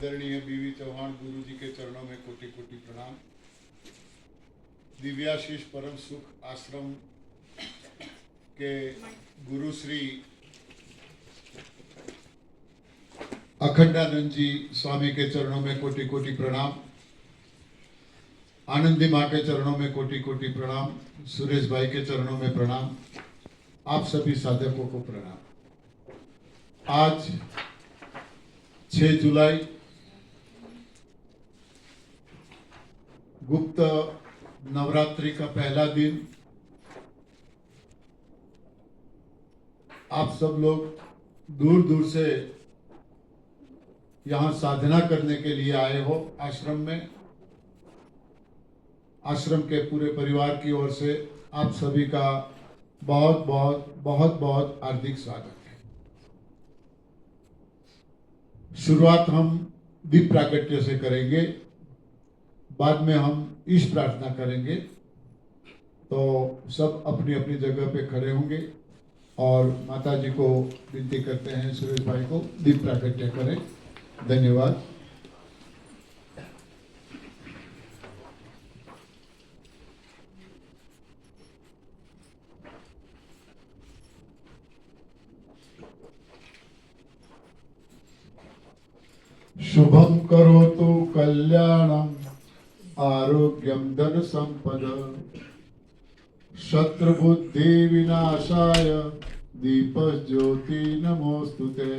आदरणीय बीवी चौहान गुरु जी के चरणों में कोटि कोटि प्रणाम। दिव्याशीष परम सुख आश्रम के गुरु श्री अखंडानंद जी स्वामी के चरणों में कोटि कोटि प्रणाम। आनंदी माँ के चरणों में कोटि कोटि प्रणाम। सुरेश भाई के चरणों में प्रणाम। आप सभी साधकों को प्रणाम। आज 6 जुलाई गुप्त नवरात्रि का पहला दिन। आप सब लोग दूर दूर से यहाँ साधना करने के लिए आए हो। आश्रम में, आश्रम के पूरे परिवार की ओर से आप सभी का बहुत बहुत बहुत बहुत हार्दिक स्वागत है। शुरुआत हम दीप प्रागट्य से करेंगे, बाद में हम ईश प्रार्थना करेंगे। तो सब अपनी अपनी जगह पे खड़े होंगे और माता जी को विनती करते हैं, सुरेश भाई को दीप प्रागट्य करें। धन्यवाद। शुभम करोतु कल्याणम आरोग्यम धन संपद शत्रुबुद्धि विनाशाय दीप ज्योति नमोस्तुते।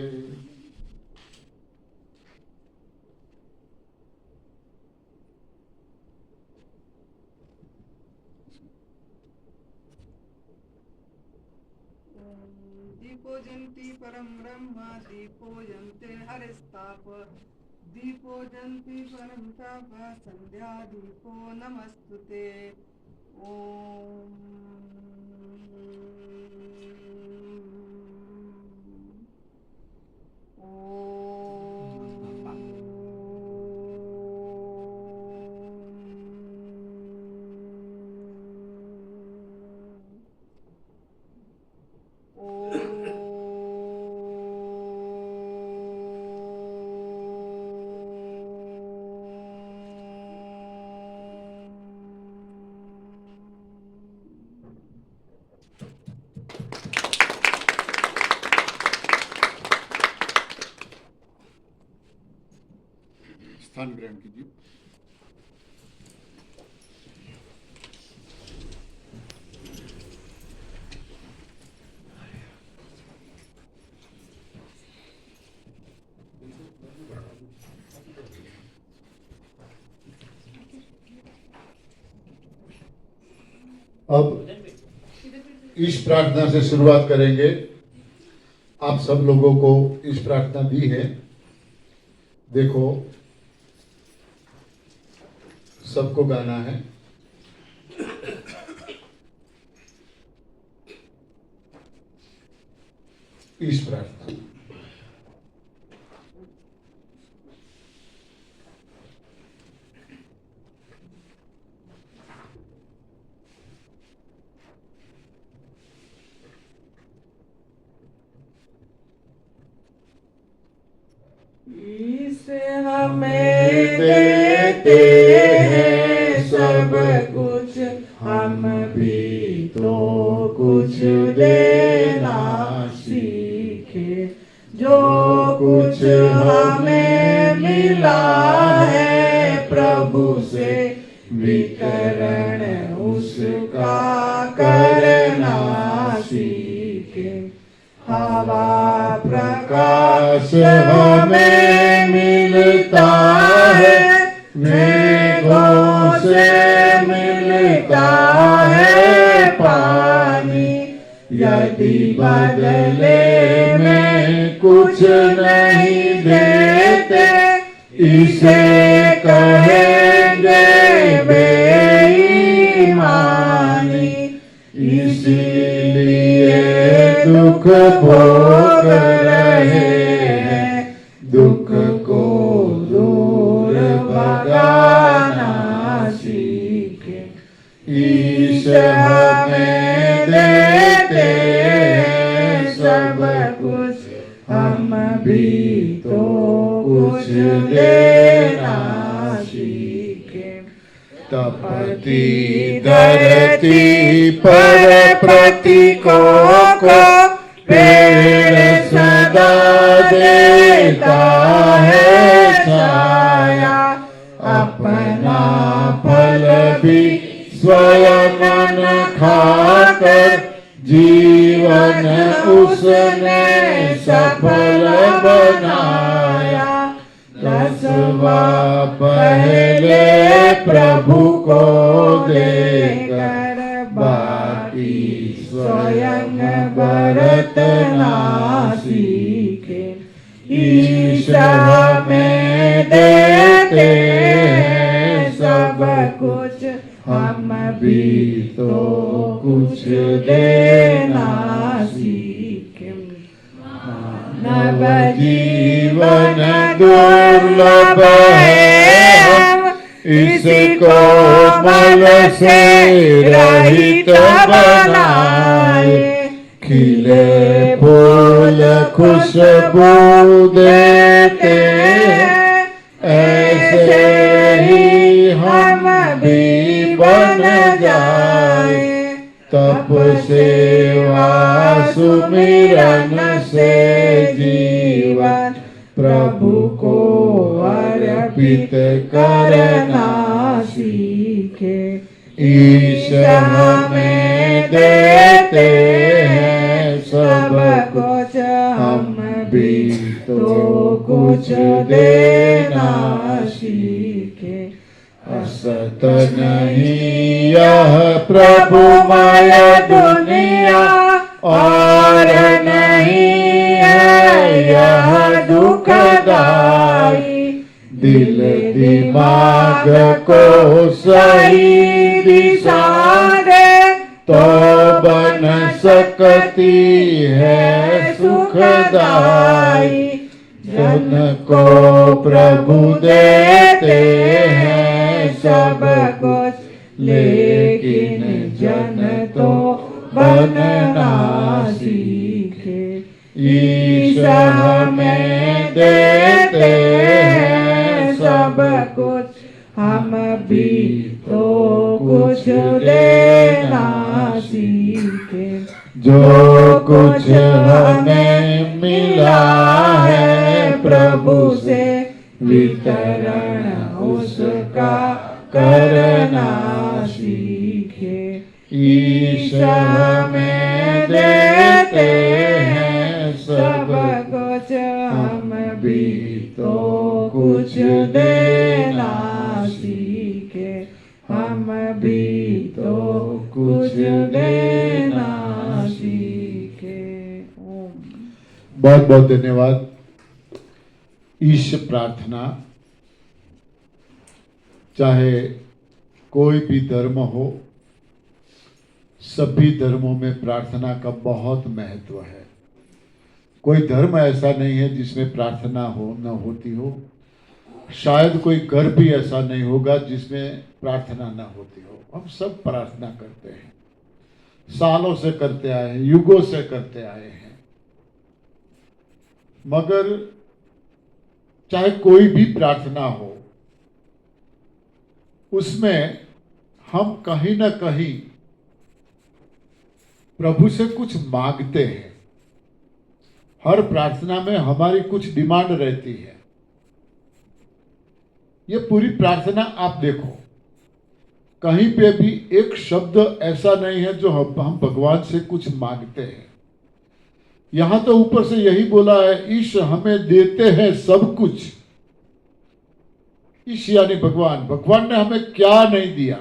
दीपो जन्ति परम ब्रह्म दीपो जन्ते हरिस्ताप दीपो जन्ति परम ताप संध्या दीपो नमस्तुते। स्थान ग्रहण कीजिए। अब ईश प्रार्थना से शुरुआत करेंगे। आप सब लोगों को ईश प्रार्थना दी है। देखो, सबको गाना है। ईश प्रार्थना। इसे हमें देते हैं सब कुछ, हम भी तो कुछ देना सीखे। जो कुछ हमें मिला है प्रभु से वितरण उसका करना सीखे। हवा प्रकाश हमें मिलता है, मेघों से मिलता है पानी। यदि बदले में कुछ नहीं देते, इसे कहेंगे बेईमानी। इसीलिए दुख भोग रहे हैं, दुख को दूर भगाना सीखे। ईश हमें देते हैं सब कुछ, हम भी तो कुछ देना सीखे। तपती धरती पर प्रतीकों को पेड़ सदा देता है छाया। अपना फल भी स्वयं न खाकर जीवन उसने सफल बनाया। 10वां पहले प्रभु को देकर बाकी स्वयं बरतना सीखे। ईश्वर में देते हैं सब कुछ, हम भी तो कुछ देना सीखे। मानव जीवन दुर्लभ है, इसको मल से रहित बनाए। खिले फूल खुशबू देते हैं, ऐसे ही हम भी बन जाए। तप सेवा सुमिरन से जीवन प्रभु को अर्पित करना सीखे। ईश्वर में देते हैं सब कुछ, हम भी तो कुछ देना सीखे। असत नहीं यह प्रभुमय दुनिया, और नहीं है यह दुखदाई। दिल दिमाग को सही दिशा दे तो बन सकती है सुखदाई। जन को प्रभु देते हैं सब कुछ, लेकिन जन तो बनना सीखे। ईश्वर में देते हैं सब कुछ, हम भी तो कुछ देना सीखे। जो कुछ हमें मिला है प्रभु से, वितरण उसका करना सीखे। ईश्वर में देते हैं सब कुछ, हम भी तो कुछ देना सीखे। हम भी तो कुछ देना सीखे। बहुत बहुत धन्यवाद। ईश प्रार्थना, चाहे कोई भी धर्म हो, सभी धर्मों में प्रार्थना का बहुत महत्व है। कोई धर्म ऐसा नहीं है जिसमें प्रार्थना हो न होती हो। शायद कोई घर भी ऐसा नहीं होगा जिसमें प्रार्थना न होती हो। हम सब प्रार्थना करते हैं, सालों से करते आए हैं, युगों से करते आए हैं। मगर चाहे कोई भी प्रार्थना हो, उसमें हम कहीं ना कहीं प्रभु से कुछ मांगते हैं। हर प्रार्थना में हमारी कुछ डिमांड रहती है। ये पूरी प्रार्थना आप देखो, कहीं पे भी एक शब्द ऐसा नहीं है जो हम भगवान से कुछ मांगते हैं। यहां तो ऊपर से यही बोला है, ईश हमें देते हैं सब कुछ। ईश यानी भगवान। भगवान ने हमें क्या नहीं दिया,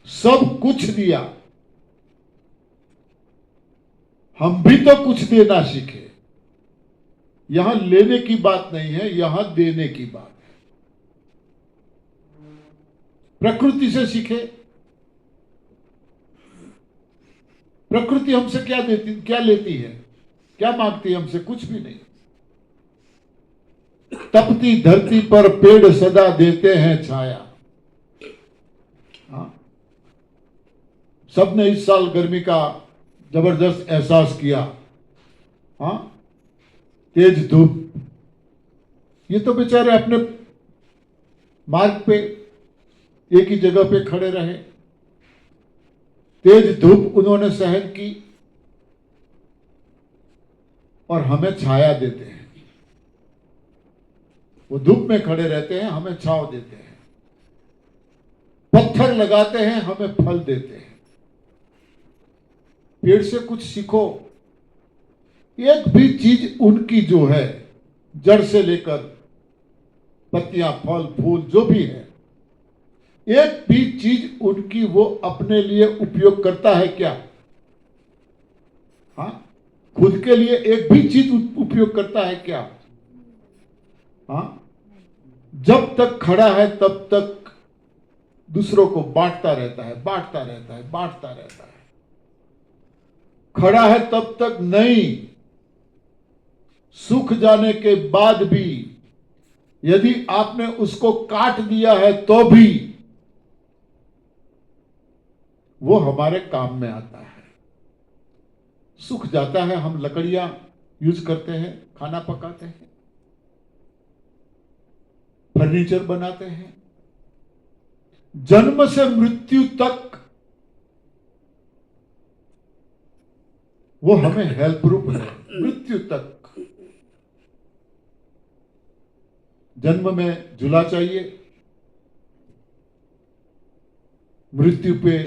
सब कुछ दिया। हम भी तो कुछ देना सीखे। यहां लेने की बात नहीं है, यहां देने की बात है। प्रकृति से सीखे। प्रकृति हमसे क्या देती, क्या लेती है, क्या मांगती है हमसे? कुछ भी नहीं। तपती धरती पर पेड़ सदा देते हैं छाया। हाँ? सबने इस साल गर्मी का जबरदस्त एहसास किया। हाँ? तेज धूप, ये तो बेचारे अपने मार्ग पे एक ही जगह पे खड़े रहे, तेज धूप उन्होंने सहन की और हमें छाया देते हैं। वो धूप में खड़े रहते हैं, हमें छांव देते हैं, पत्थर लगाते हैं, हमें फल देते हैं। पेड़ से कुछ सीखो। एक भी चीज उनकी जो है, जड़ से लेकर पत्तियां, फल, फूल जो भी है, एक भी चीज उनकी वो अपने लिए उपयोग करता है क्या? हाँ, खुद के लिए एक भी चीज उपयोग करता है क्या? हाँ, जब तक खड़ा है तब तक दूसरों को बांटता रहता है, बांटता रहता है, बांटता रहता है। खड़ा है तब तक नहीं, सूख जाने के बाद भी यदि आपने उसको काट दिया है तो भी वो हमारे काम में आता है। सूख जाता है, हम लकड़ियां यूज करते हैं, खाना पकाते हैं, फर्नीचर बनाते हैं। जन्म से मृत्यु तक वो हमें हेल्प रूप है। मृत्यु तक जन्म में झूला चाहिए, मृत्यु पे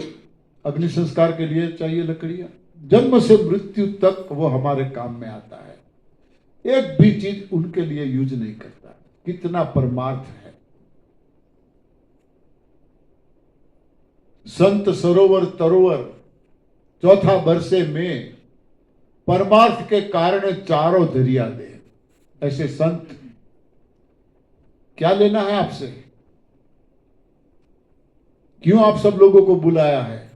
अग्नि संस्कार के लिए चाहिए लकड़ियां। जन्म से मृत्यु तक वो हमारे काम में आता है। एक भी चीज उनके लिए यूज नहीं करता। कितना परमार्थ है। संत सरोवर तरोवर चौथा बरसे में, परमार्थ के कारण चारों दरिया दे। ऐसे संत क्या लेना है आपसे? क्यों आप सब लोगों को बुलाया है?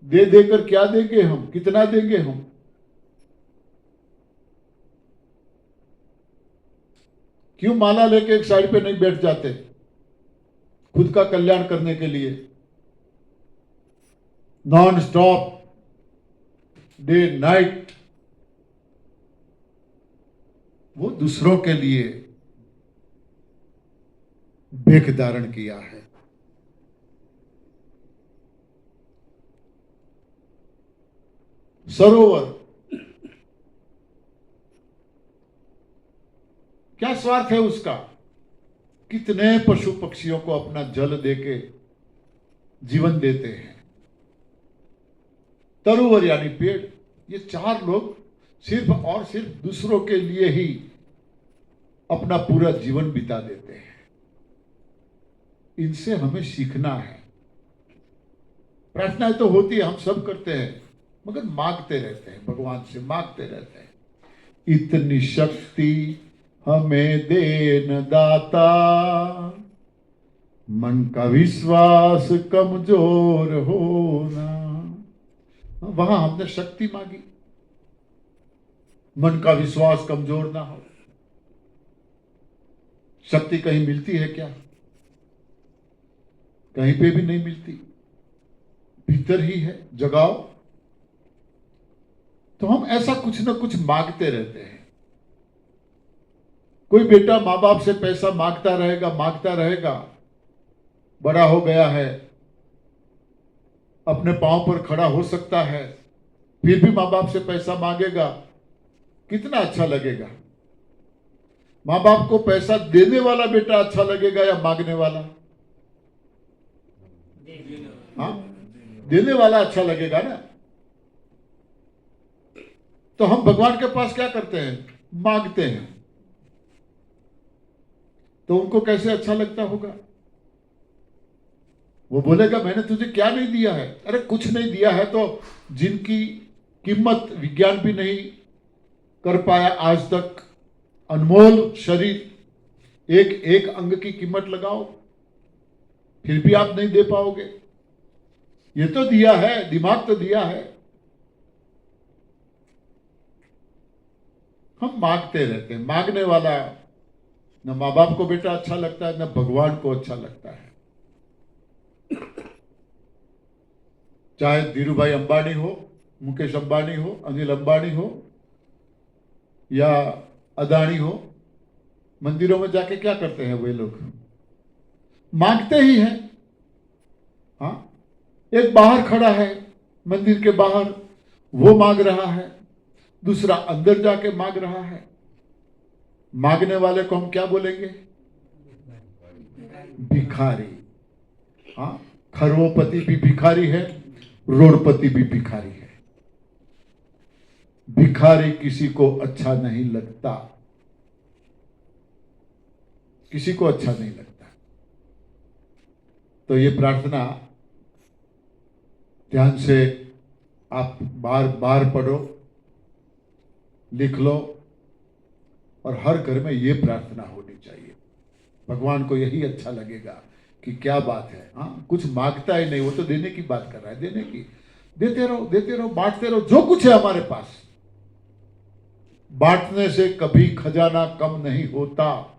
दे देकर क्या देंगे हम? कितना देंगे हम? क्यों माला लेके एक साइड पे नहीं बैठ जाते खुद का कल्याण करने के लिए? नॉन स्टॉप डे नाइट वो दूसरों के लिए भेख धारण किया है। सरोवर, क्या स्वार्थ है उसका? कितने पशु पक्षियों को अपना जल देके जीवन देते हैं। तरुवर यानी पेड़, ये चार लोग सिर्फ और सिर्फ दूसरों के लिए ही अपना पूरा जीवन बिता देते हैं। इनसे हमें सीखना है। प्रार्थनाएं तो होती है, हम सब करते हैं, मगर मांगते रहते हैं, भगवान से मांगते रहते हैं। इतनी शक्ति हमें देन दाता, मन का विश्वास कमजोर होना। वहां हमने शक्ति मांगी, मन का विश्वास कमजोर ना हो। शक्ति कहीं मिलती है क्या? कहीं पे भी नहीं मिलती, भीतर ही है। जगाओ। तो हम ऐसा कुछ ना कुछ मांगते रहते हैं। कोई बेटा मां बाप से पैसा मांगता रहेगा, बड़ा हो गया है, अपने पांव पर खड़ा हो सकता है, फिर भी मां बाप से पैसा मांगेगा। कितना अच्छा लगेगा? मां बाप को पैसा देने वाला बेटा अच्छा लगेगा या मांगने वाला? हाँ, देने वाला अच्छा लगेगा ना। तो हम भगवान के पास क्या करते हैं? मांगते हैं। तो उनको कैसे अच्छा लगता होगा? वो बोलेगा मैंने तुझे क्या नहीं दिया है? अरे कुछ नहीं दिया है तो जिनकी कीमत विज्ञान भी नहीं कर पाया आज तक, अनमोल शरीर, एक एक अंग की कीमत लगाओ, फिर भी आप नहीं दे पाओगे। ये तो दिया है, दिमाग तो दिया है। हम मांगते रहते हैं। मांगने वाला न मां बाप को बेटा अच्छा लगता है, न भगवान को अच्छा लगता है। चाहे धीरूभाई अंबानी हो, मुकेश अंबानी हो, अनिल अंबानी हो, या अदानी हो, मंदिरों में जाके क्या करते हैं वे लोग? मांगते ही हैं। हाँ, एक बाहर खड़ा है मंदिर के बाहर, वो मांग रहा है, दूसरा अंदर जाके मांग रहा है। मांगने वाले को हम क्या बोलेंगे? भिखारी। हाँ, खरवोपति भी भिखारी है, रोडपति भी भिखारी है। भिखारी किसी को अच्छा नहीं लगता, किसी को अच्छा नहीं लगता। तो ये प्रार्थना ध्यान से आप बार बार पढ़ो, लिख लो, और हर घर में ये प्रार्थना होनी चाहिए। भगवान को यही अच्छा लगेगा कि क्या बात है, हाँ, कुछ मांगता ही नहीं, वो तो देने की बात कर रहा है, देने की। देते रहो, बांटते रहो, जो कुछ है हमारे पास। बांटने से कभी खजाना कम नहीं होता,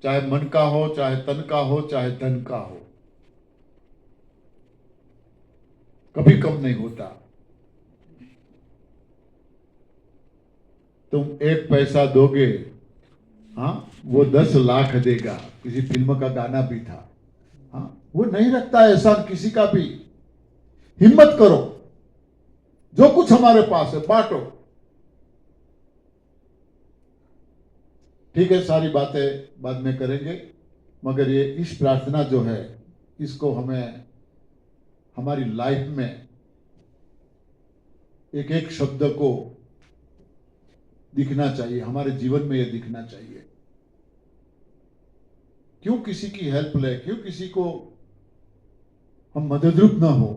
चाहे मन का हो, चाहे तन का हो, चाहे धन का हो, कभी कम नहीं होता। तुम 1 पैसा दोगे, हाँ, वो 10 लाख देगा। किसी फिल्म का गाना भी था। हाँ, वो नहीं रखता एहसान किसी का भी। हिम्मत करो, जो कुछ हमारे पास है बांटो। ठीक है, सारी बातें बाद में करेंगे, मगर ये इस प्रार्थना जो है, इसको हमें हमारी लाइफ में एक एक शब्द को दिखना चाहिए, हमारे जीवन में ये दिखना चाहिए। क्यों किसी की हेल्प ले, क्यों किसी को हम मददरूप ना हो?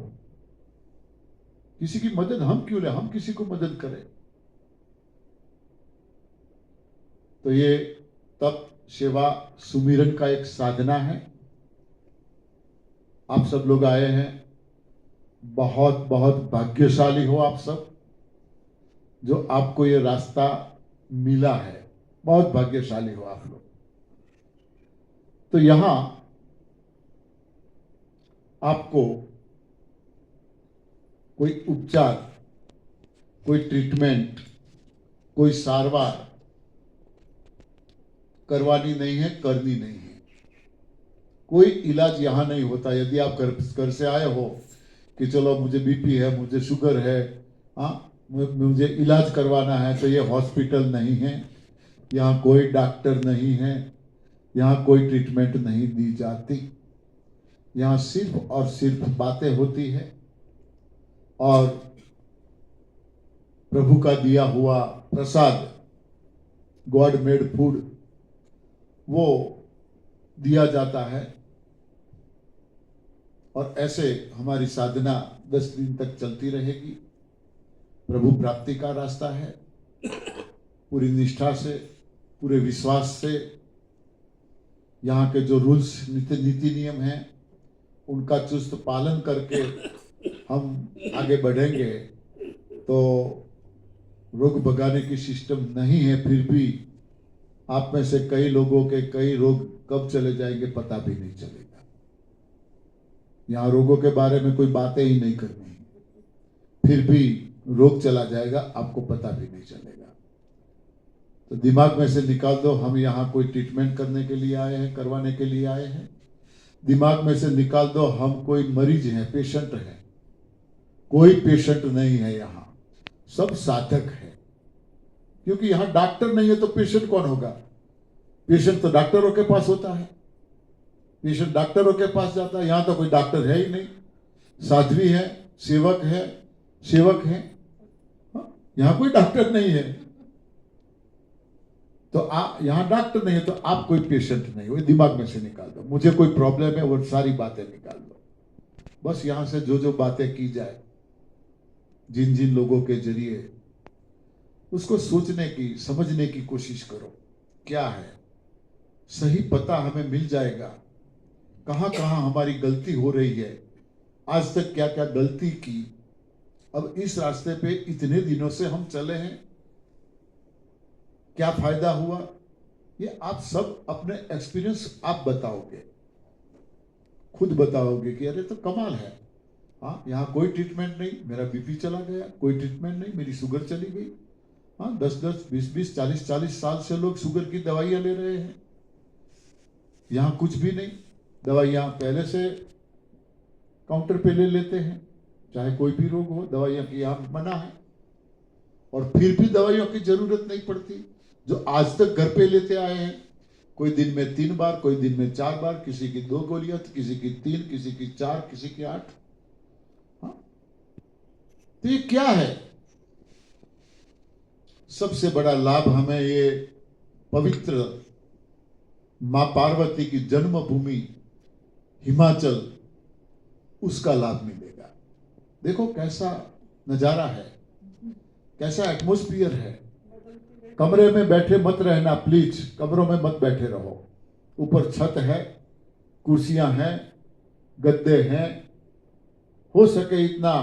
किसी की मदद हम क्यों ले, हम किसी को मदद करें। तो ये तप, सेवा, सुमिरन का एक साधना है। आप सब लोग आए हैं, बहुत बहुत भाग्यशाली हो आप सब, जो आपको ये रास्ता मिला है। बहुत भाग्यशाली हो आप लोग। तो यहां आपको कोई उपचार, कोई ट्रीटमेंट, कोई सारवार करवानी नहीं है, करनी नहीं है। कोई इलाज यहां नहीं होता। यदि आप घर से आए हो कि चलो मुझे बीपी है, मुझे शुगर है, हाँ, मुझे इलाज करवाना है, तो ये हॉस्पिटल नहीं है, यहाँ कोई डॉक्टर नहीं है, यहाँ कोई ट्रीटमेंट नहीं दी जाती। यहाँ सिर्फ और सिर्फ बातें होती है, और प्रभु का दिया हुआ प्रसाद, गॉड मेड फूड, वो दिया जाता है। और ऐसे हमारी साधना 10 दिन तक चलती रहेगी। प्रभु प्राप्ति का रास्ता है। पूरी निष्ठा से, पूरे विश्वास से, यहाँ के जो रूल्स, नीति नियम हैं, उनका चुस्त पालन करके हम आगे बढ़ेंगे। तो रोग भगाने की सिस्टम नहीं है, फिर भी आप में से कई लोगों के कई रोग कब चले जाएंगे पता भी नहीं चलेगा। यहाँ रोगों के बारे में कोई बातें ही नहीं करनी, फिर भी रोग चला जाएगा, आपको पता भी नहीं चलेगा। तो दिमाग में से निकाल दो, हम यहाँ कोई ट्रीटमेंट करने के लिए आए हैं, करवाने के लिए आए हैं। दिमाग में से निकाल दो, हम कोई मरीज हैं, पेशेंट हैं। कोई पेशेंट नहीं है यहाँ, सब साधक है। क्योंकि यहाँ डॉक्टर नहीं है तो पेशेंट कौन होगा? पेशेंट तो डॉक्टरों के पास होता है, पेशेंट डॉक्टरों के पास जाता है। यहाँ तो कोई डॉक्टर है ही नहीं, साध्वी है, सेवक है, सेवक है। यहाँ कोई डॉक्टर नहीं है। तो आप यहाँ डॉक्टर नहीं है तो आप कोई पेशेंट नहीं हो। दिमाग में से निकाल दो, मुझे कोई प्रॉब्लम है वो सारी बातें निकाल दो। बस यहाँ से जो जो बातें की जाए, जिन जिन लोगों के जरिए, उसको सोचने की, समझने की कोशिश करो। क्या है सही, पता हमें मिल जाएगा। कहाँ कहाँ हमारी गलती हो रही है, आज तक क्या क्या गलती की, अब इस रास्ते पे इतने दिनों से हम चले हैं, क्या फायदा हुआ, ये आप सब अपने एक्सपीरियंस आप बताओगे, खुद बताओगे कि अरे तो कमाल है, हाँ, यहाँ कोई ट्रीटमेंट नहीं, मेरा बीपी चला गया, कोई ट्रीटमेंट नहीं, मेरी शुगर चली गई, हाँ, 10-10, 20-20, 40-40 साल से लोग शुगर की दवाइयां ले रहे हैं। यहाँ कुछ भी नहीं, दवाइयां पहले से काउंटर पे ले लेते हैं, चाहे कोई भी रोग हो, दवाइयां की यहाँ मना है। और फिर भी दवाइयों की जरूरत नहीं पड़ती। जो आज तक घर पे लेते आए हैं, कोई दिन में 3 बार, कोई दिन में 4 बार, किसी की 2 गोलियां, किसी की 3, किसी की 4, किसी की 8। हाँ? तो ये क्या है? सबसे बड़ा लाभ हमें ये पवित्र मां पार्वती की जन्मभूमि हिमाचल, उसका लाभ मिलेगा। देखो कैसा नजारा है, कैसा एटमॉस्फियर है। कमरे में बैठे मत रहना प्लीज, कमरों में मत बैठे रहो। ऊपर छत है, कुर्सियां हैं, गद्दे हैं। हो सके इतना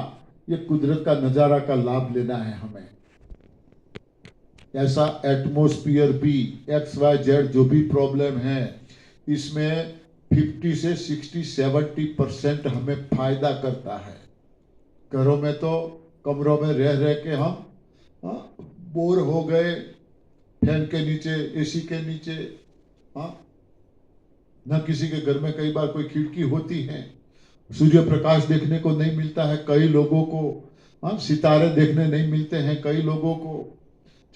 ये कुदरत का नजारा का लाभ लेना है हमें। ऐसा एटमॉस्फियर भी, XYZ जो भी प्रॉब्लम है, इसमें 50 से 60-70% हमें फायदा करता है। घरों में तो कमरों में रह रह के हम बोर हो गए, फैन के नीचे, एसी के नीचे। न किसी के घर में कई बार कोई खिड़की होती है, सूर्य प्रकाश देखने को नहीं मिलता है कई लोगों को। सितारे देखने नहीं मिलते हैं कई लोगों को।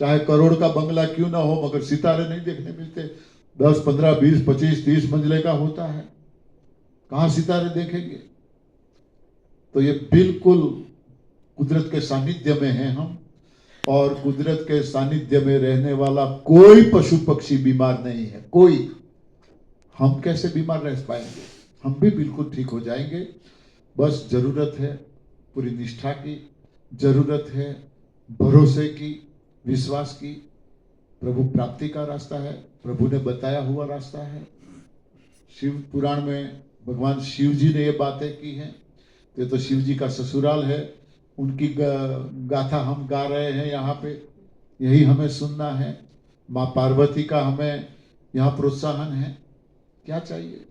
चाहे करोड़ का बंगला क्यों ना हो, मगर सितारे नहीं देखने मिलते। 10, 15, 20, 25, 30 मंजिले का होता है, कहां सितारे देखेंगे? तो ये बिल्कुल कुदरत के सानिध्य में हैं हम, और कुदरत के सानिध्य में रहने वाला कोई पशु पक्षी बीमार नहीं है, कोई। हम कैसे बीमार रह पाएंगे? हम भी बिल्कुल ठीक हो जाएंगे। बस जरूरत है पूरी निष्ठा की, जरूरत है भरोसे की, विश्वास की। प्रभु प्राप्ति का रास्ता है, प्रभु ने बताया हुआ रास्ता है। शिव पुराण में भगवान शिव जी ने ये बातें की हैं। ये तो शिव जी का ससुराल है, उनकी गाथा हम गा रहे हैं यहाँ पे। यही हमें सुनना है। माँ पार्वती का हमें यहाँ प्रोत्साहन है। क्या चाहिए?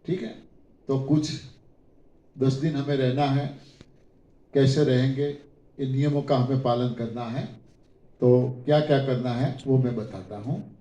ठीक है, तो कुछ 10 दिन हमें रहना है। कैसे रहेंगे, इन नियमों का हमें पालन करना है। तो क्या क्या करना है वो मैं बताता हूँ।